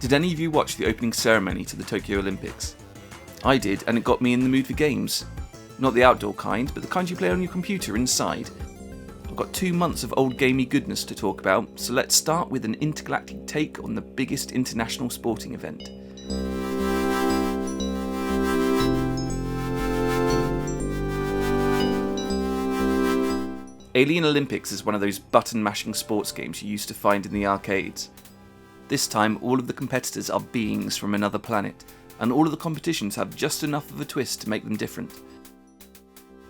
Did any of you watch the opening ceremony to the Tokyo Olympics? I did, and it got me in the mood for games. Not the outdoor kind, but the kind you play on your computer inside. I've got 2 months of old gamey goodness to talk about, so let's start with an intergalactic take on the biggest international sporting event. Alien Olympics is one of those button-mashing sports games you used to find in the arcades. This time, all of the competitors are beings from another planet, and all of the competitions have just enough of a twist to make them different.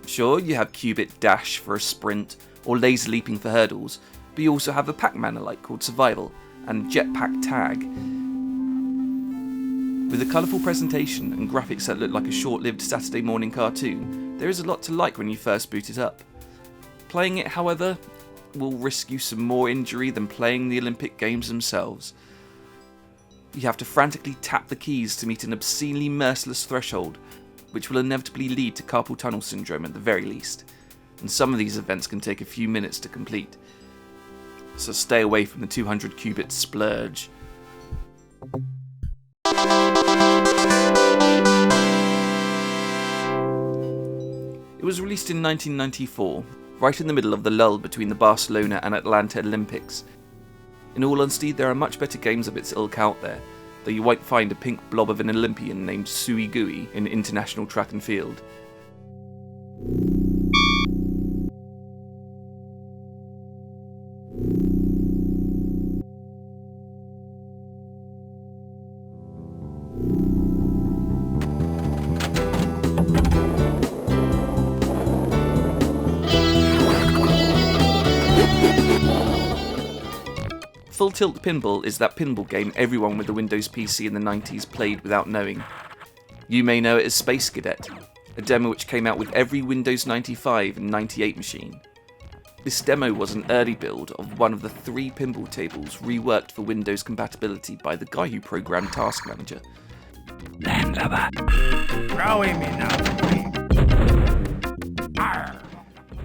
Sure, you have Qubit Dash for a sprint, or laser leaping for hurdles, but you also have a Pac-Man-alike called Survival, and Jetpack Tag. With a colourful presentation and graphics that look like a short-lived Saturday morning cartoon, there is a lot to like when you first boot it up. Playing it, however, will risk you some more injury than playing the Olympic Games themselves. You have to frantically tap the keys to meet an obscenely merciless threshold, which will inevitably lead to carpal tunnel syndrome at the very least, and some of these events can take a few minutes to complete. So stay away from the 200 qubit splurge. It was released in 1994, right in the middle of the lull between the Barcelona and Atlanta Olympics. In all honesty, there are much better games of its ilk out there, though you won't find a pink blob of an Olympian named Sui Gui in international track and field. Full Tilt Pinball is that pinball game everyone with a Windows PC in the 90s played without knowing. You may know it as Space Cadet, a demo which came out with every Windows 95 and 98 machine. This demo was an early build of one of the 3 pinball tables reworked for Windows compatibility by the guy who programmed Task Manager.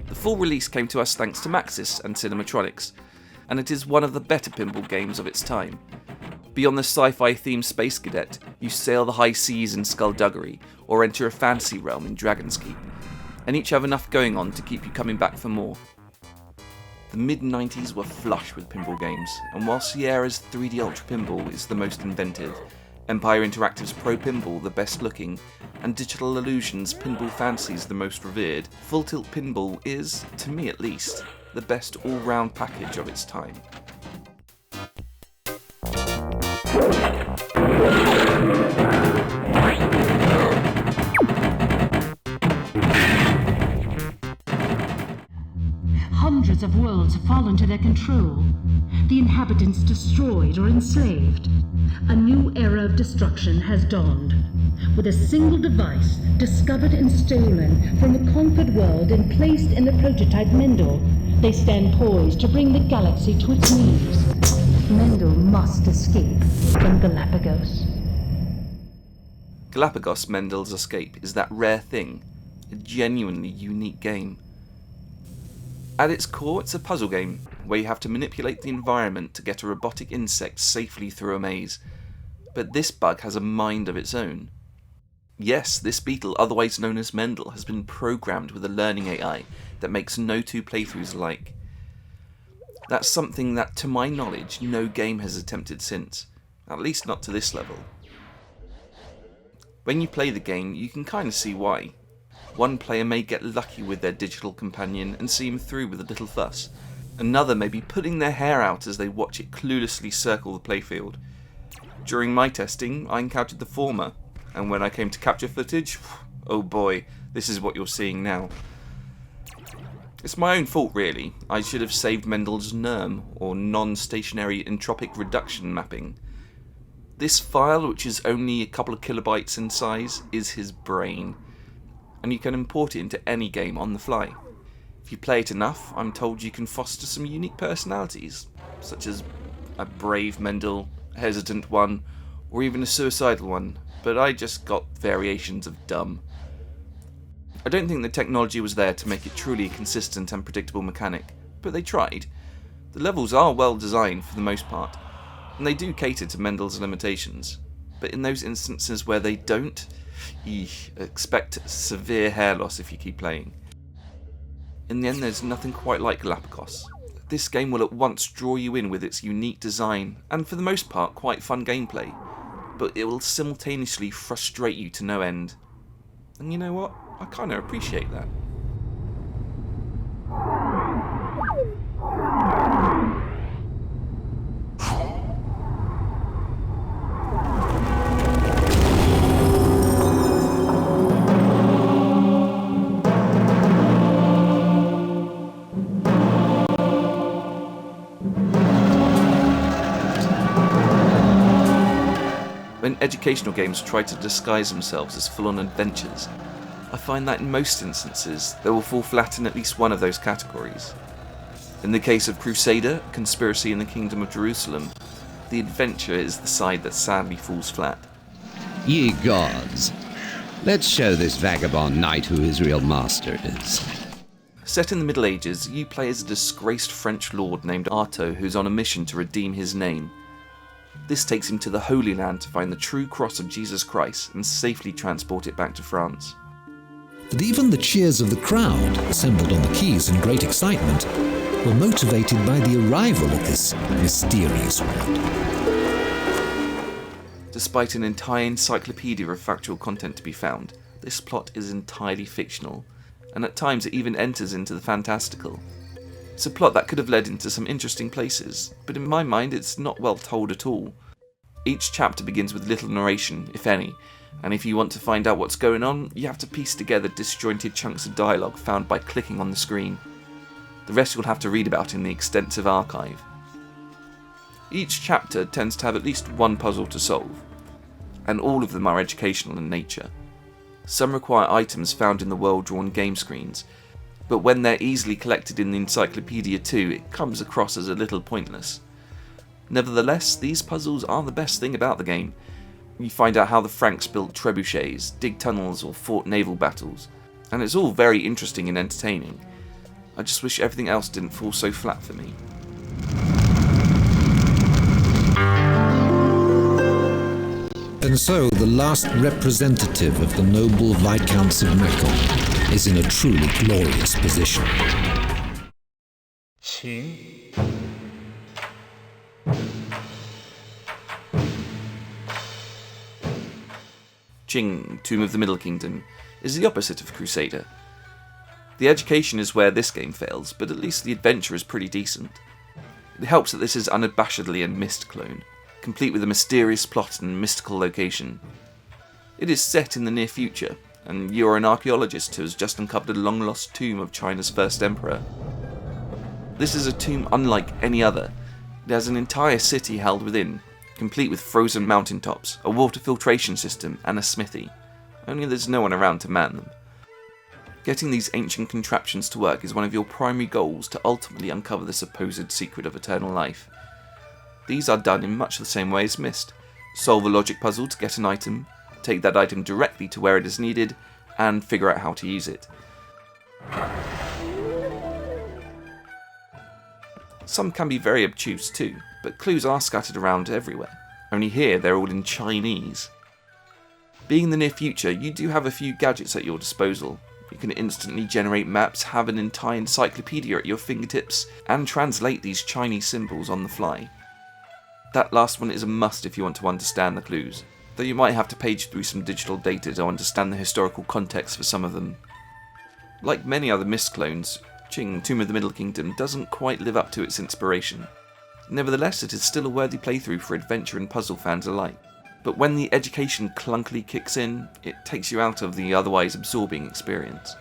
The full release came to us thanks to Maxis and Cinematronics, and it is one of the better pinball games of its time. Beyond the sci-fi themed Space Cadet, you sail the high seas in Skullduggery, or enter a fantasy realm in Dragon's Keep, and each have enough going on to keep you coming back for more. The mid-90s were flush with pinball games, and while Sierra's 3D Ultra Pinball is the most inventive, Empire Interactive's Pro Pinball the best looking, and Digital Illusion's Pinball Fantasies the most revered, Full Tilt Pinball is, to me at least, the best all-round package of its time. Hundreds of worlds have fallen to their control, the inhabitants destroyed or enslaved. A new era of destruction has dawned. With a single device discovered and stolen from a conquered world and placed in the prototype Mendel, they stand poised to bring the galaxy to its knees. Mendel must escape from Galapagos. Galapagos Mendel's Escape is that rare thing, a genuinely unique game. At its core, it's a puzzle game, where you have to manipulate the environment to get a robotic insect safely through a maze. But this bug has a mind of its own. Yes, this beetle, otherwise known as Mendel, has been programmed with a learning AI that makes no 2 playthroughs alike. That's something that, to my knowledge, no game has attempted since, at least not to this level. When you play the game, you can kind of see why. One player may get lucky with their digital companion and see him through with a little fuss. Another may be pulling their hair out as they watch it cluelessly circle the playfield. During my testing, I encountered the former, and when I came to capture footage, oh boy, this is what you're seeing now. It's my own fault really. I should have saved Mendel's NURM, or non-stationary entropic reduction mapping. This file, which is only a couple of kilobytes in size, is his brain, and you can import it into any game on the fly. If you play it enough, I'm told you can foster some unique personalities, such as a brave Mendel, a hesitant one, or even a suicidal one, but I just got variations of dumb. I don't think the technology was there to make it truly a consistent and predictable mechanic, but they tried. The levels are well designed for the most part. and they do cater to Mendel's limitations, but in those instances where they don't, expect severe hair loss if you keep playing. In the end, there's nothing quite like Galapagos. This game will at once draw you in with its unique design, and for the most part quite fun gameplay, but it will simultaneously frustrate you to no end. And you know what? I kinda appreciate that. When educational games try to disguise themselves as full-on adventures, I find that in most instances they will fall flat in at least one of those categories. In the case of Crusader, Conspiracy in the Kingdom of Jerusalem, the adventure is the side that sadly falls flat. Ye gods, let's show this vagabond knight who his real master is. Set in the Middle Ages, you play as a disgraced French lord named Artaud who's on a mission to redeem his name. This takes him to the Holy Land to find the true cross of Jesus Christ and safely transport it back to France. But even the cheers of the crowd, assembled on the quays in great excitement, were motivated by the arrival of this mysterious one. Despite an entire encyclopedia of factual content to be found, this plot is entirely fictional, and at times it even enters into the fantastical. It's a plot that could have led into some interesting places, but in my mind it's not well told at all. Each chapter begins with little narration, if any, and if you want to find out what's going on, you have to piece together disjointed chunks of dialogue found by clicking on the screen. The rest you'll have to read about in the extensive archive. Each chapter tends to have at least one puzzle to solve, and all of them are educational in nature. Some require items found in the well-drawn game screens, but when they're easily collected in the encyclopedia too, it comes across as a little pointless. Nevertheless, these puzzles are the best thing about the game. You find out how the Franks built trebuchets, dig tunnels or fought naval battles, and it's all very interesting and entertaining. I just wish everything else didn't fall so flat for me. And so the last representative of the noble Viscounts of Mecca is in a truly glorious position. Qing, Tomb of the Middle Kingdom, is the opposite of Crusader. The education is where this game fails, but at least the adventure is pretty decent. It helps that this is unabashedly a Myst clone, complete with a mysterious plot and mystical location. It is set in the near future, and you are an archaeologist who has just uncovered a long-lost tomb of China's first emperor. This is a tomb unlike any other. It has an entire city held within, complete with frozen mountaintops, a water filtration system, and a smithy. Only there's no one around to man them. Getting these ancient contraptions to work is one of your primary goals to ultimately uncover the supposed secret of eternal life. These are done in much the same way as Myst. Solve a logic puzzle to get an item, take that item directly to where it is needed, and figure out how to use it. Some can be very obtuse too, but clues are scattered around everywhere, only here they're all in Chinese. Being in the near future, you do have a few gadgets at your disposal. You can instantly generate maps, have an entire encyclopedia at your fingertips, and translate these Chinese symbols on the fly. That last one is a must if you want to understand the clues, though you might have to page through some digital data to understand the historical context for some of them. Like many other Myst clones, Qing, Tomb of the Middle Kingdom doesn't quite live up to its inspiration. Nevertheless, it is still a worthy playthrough for adventure and puzzle fans alike. But when the education clunkily kicks in, it takes you out of the otherwise absorbing experience.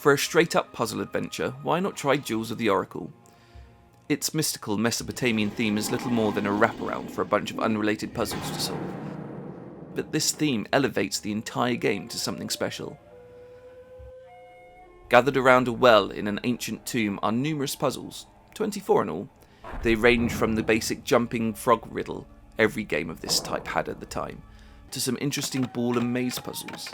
For a straight-up puzzle adventure, why not try Jewels of the Oracle? Its mystical Mesopotamian theme is little more than a wraparound for a bunch of unrelated puzzles to solve. But this theme elevates the entire game to something special. Gathered around a well in an ancient tomb are numerous puzzles, 24 in all. They range from the basic jumping frog riddle every game of this type had at the time, to some interesting ball and maze puzzles.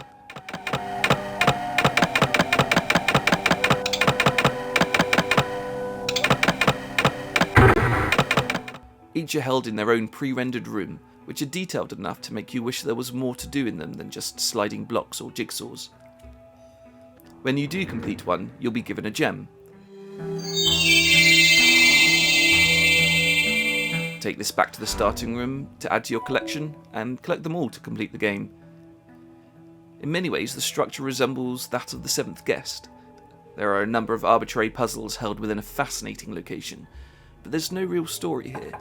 Each are held in their own pre-rendered room, which are detailed enough to make you wish there was more to do in them than just sliding blocks or jigsaws. When you do complete one, you'll be given a gem. Take this back to the starting room to add to your collection, and collect them all to complete the game. In many ways, the structure resembles that of the Seventh Guest. There are a number of arbitrary puzzles held within a fascinating location, but there's no real story here.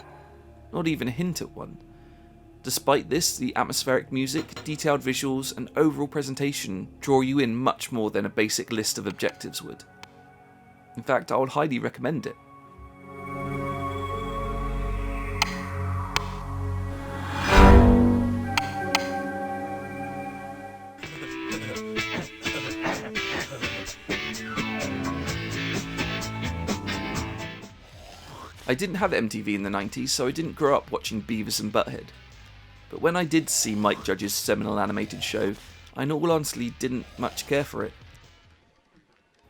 Not even a hint at one. Despite this, the atmospheric music, detailed visuals, and overall presentation draw you in much more than a basic list of objectives would. In fact, I would highly recommend it. I didn't have MTV in the 90s, so I didn't grow up watching Beavis and Butthead. But when I did see Mike Judge's seminal animated show, I in all honesty didn't much care for it.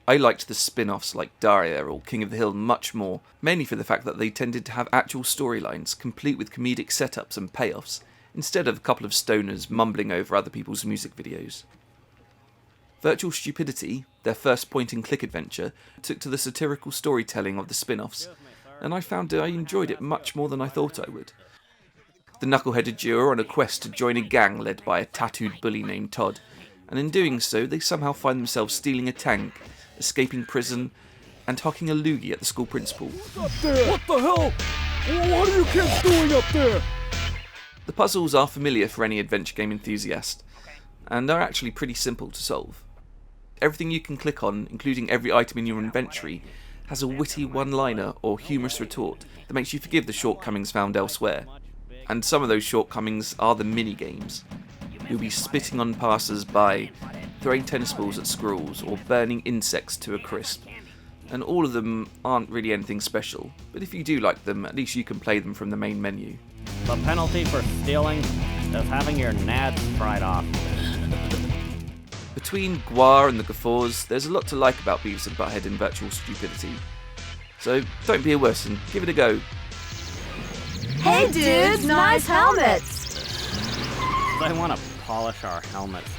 I liked the spin-offs like Daria or King of the Hill much more, mainly for the fact that they tended to have actual storylines, complete with comedic setups and payoffs, instead of a couple of stoners mumbling over other people's music videos. Virtual Stupidity, their first point-and-click adventure, took to the satirical storytelling of the spin-offs, and I found I enjoyed it much more than I thought I would. The knuckle-headed duo are on a quest to join a gang led by a tattooed bully named Todd, and in doing so they somehow find themselves stealing a tank, escaping prison, and hocking a loogie at the school principal. Up there? What the hell? What are you kids doing up there? The puzzles are familiar for any adventure game enthusiast, and are actually pretty simple to solve. Everything you can click on, including every item in your inventory, has a witty one-liner or humorous retort that makes you forgive the shortcomings found elsewhere. And some of those shortcomings are the mini-games. You'll be spitting on passers-by, throwing tennis balls at squirrels, or burning insects to a crisp. And all of them aren't really anything special, but if you do like them, at least you can play them from the main menu. The penalty for stealing is having your nads fried off. Between Guar and the Guffaws, there's a lot to like about Beavis and Butthead in Virtual Stupidity. So don't be a wuss and give it a go. Hey dudes, nice helmets! They want to polish our helmets.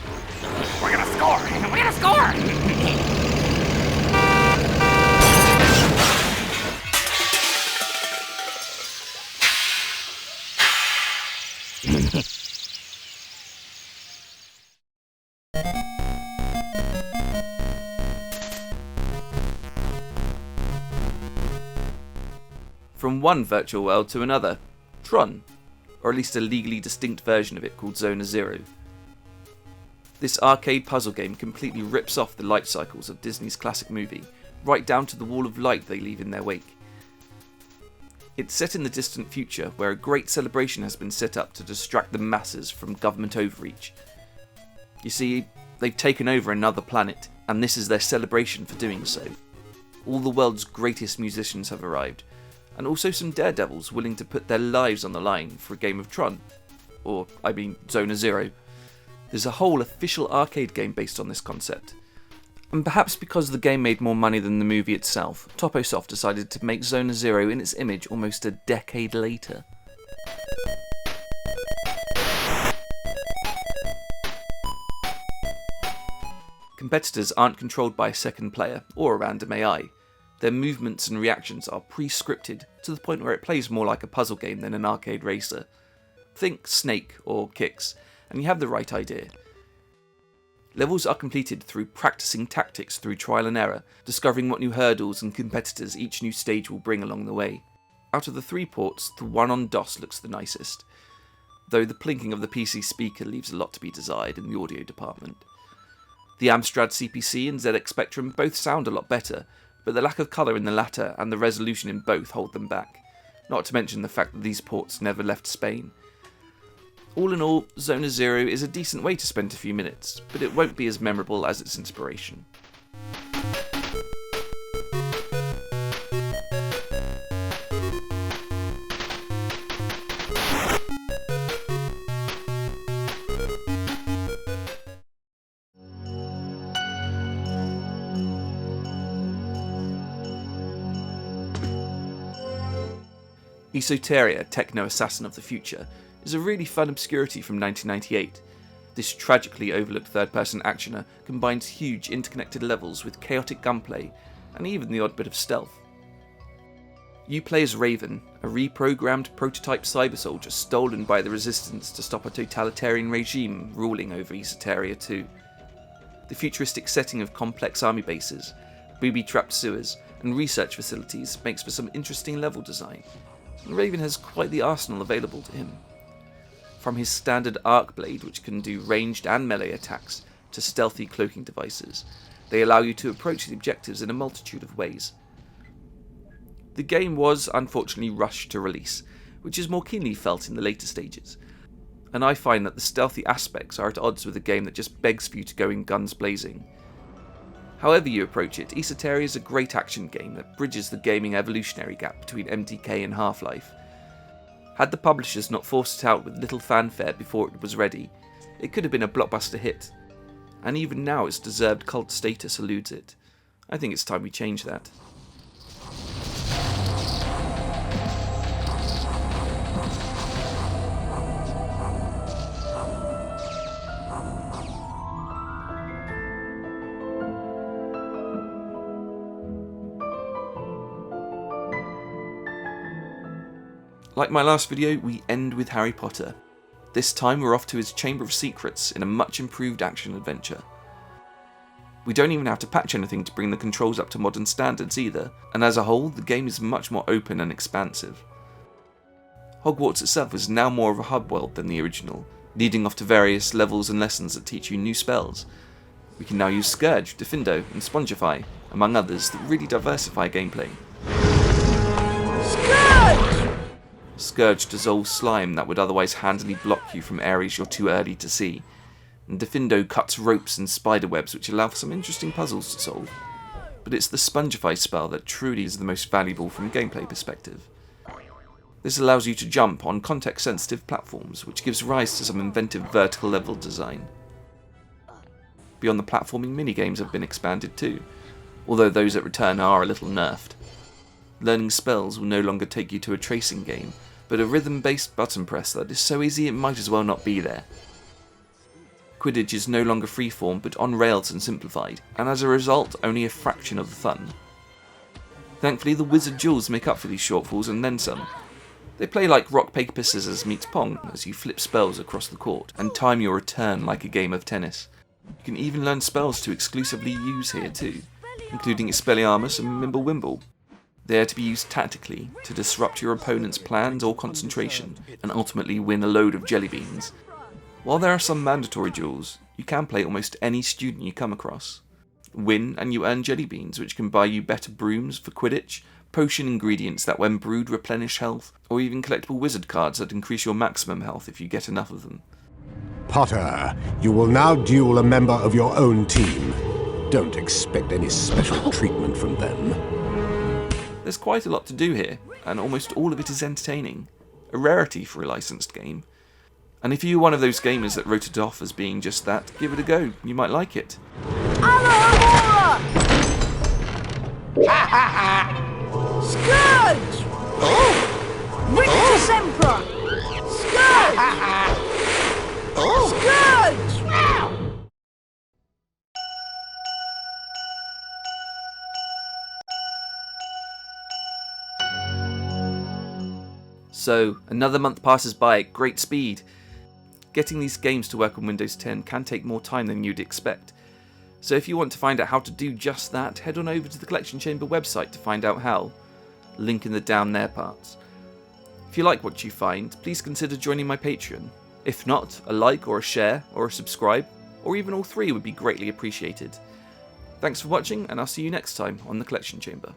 We're gonna score! We're gonna score! From one virtual world to another, Tron, or at least a legally distinct version of it called Zona 0. This arcade puzzle game completely rips off the life cycles of Disney's classic movie, right down to the wall of light they leave in their wake. It's set in the distant future, where a great celebration has been set up to distract the masses from government overreach. You see, they've taken over another planet, and this is their celebration for doing so. All the world's greatest musicians have arrived, and also some daredevils willing to put their lives on the line for a game of Tron. Or, I mean, Zona 0. There's a whole official arcade game based on this concept. And perhaps because the game made more money than the movie itself, Toposoft decided to make Zona 0 in its image almost a decade later. Competitors aren't controlled by a second player or a random AI. Their movements and reactions are pre-scripted to the point where it plays more like a puzzle game than an arcade racer. Think Snake or Kicks, and you have the right idea. Levels are completed through practicing tactics through trial and error, discovering what new hurdles and competitors each new stage will bring along the way. Out of the 3 ports, the one on DOS looks the nicest, though the plinking of the PC speaker leaves a lot to be desired in the audio department. The Amstrad CPC and ZX Spectrum both sound a lot better, but the lack of colour in the latter and the resolution in both hold them back, not to mention the fact that these ports never left Spain. All in all, Zona Zero is a decent way to spend a few minutes, but it won't be as memorable as its inspiration. Esoteria, Techo-Assassin of the Future, is a really fun obscurity from 1998. This tragically overlooked third-person actioner combines huge interconnected levels with chaotic gunplay, and even the odd bit of stealth. You play as Raven, a reprogrammed prototype cyber soldier stolen by the Resistance to stop a totalitarian regime ruling over Esoteria 2. The futuristic setting of complex army bases, booby-trapped sewers, and research facilities makes for some interesting level design. Raven has quite the arsenal available to him. From his standard arc blade, which can do ranged and melee attacks, to stealthy cloaking devices, they allow you to approach the objectives in a multitude of ways. The game was unfortunately rushed to release, which is more keenly felt in the later stages, and I find that the stealthy aspects are at odds with a game that just begs for you to go in guns blazing. However you approach it, Esoteria is a great action game that bridges the gaming evolutionary gap between MTK and Half-Life. Had the publishers not forced it out with little fanfare before it was ready, it could have been a blockbuster hit. And even now its deserved cult status eludes it. I think it's time we change that. Like my last video, we end with Harry Potter. This time we're off to his Chamber of Secrets in a much improved action adventure. We don't even have to patch anything to bring the controls up to modern standards either, and as a whole the game is much more open and expansive. Hogwarts itself is now more of a hub world than the original, leading off to various levels and lessons that teach you new spells. We can now use Scourge, Diffindo and Spongify, among others, that really diversify gameplay. Scourge dissolves slime that would otherwise handily block you from areas you're too early to see, and Diffindo cuts ropes and spiderwebs which allow for some interesting puzzles to solve. But it's the Spongify spell that truly is the most valuable from a gameplay perspective. This allows you to jump on context-sensitive platforms, which gives rise to some inventive vertical level design. Beyond the platforming minigames have been expanded too, although those that return are a little nerfed. Learning spells will no longer take you to a tracing game, but a rhythm-based button press that is so easy it might as well not be there. Quidditch is no longer freeform but on rails and simplified, and as a result only a fraction of the fun. Thankfully the wizard duels make up for these shortfalls and then some. They play like rock paper scissors meets Pong as you flip spells across the court and time your return like a game of tennis. You can even learn spells to exclusively use here too, including Expelliarmus and Mimblewimble. They are to be used tactically to disrupt your opponent's plans or concentration and ultimately win a load of jelly beans. While there are some mandatory duels, you can play almost any student you come across. Win and you earn jelly beans which can buy you better brooms for Quidditch, potion ingredients that when brewed replenish health, or even collectible wizard cards that increase your maximum health if you get enough of them. Potter, you will now duel a member of your own team. Don't expect any special treatment from them. There's quite a lot to do here, and almost all of it is entertaining. A rarity for a licensed game. And if you're one of those gamers that wrote it off as being just that, give it a go, you might like it. Scourge! Rictus Emperor! Scourge! Scourge! So, another month passes by at great speed. Getting these games to work on Windows 10 can take more time than you'd expect. So if you want to find out how to do just that, head on over to the Collection Chamber website to find out how. Link in the down there parts. If you like what you find, please consider joining my Patreon. If not, a like or a share or a subscribe, or even all three would be greatly appreciated. Thanks for watching, and I'll see you next time on the Collection Chamber.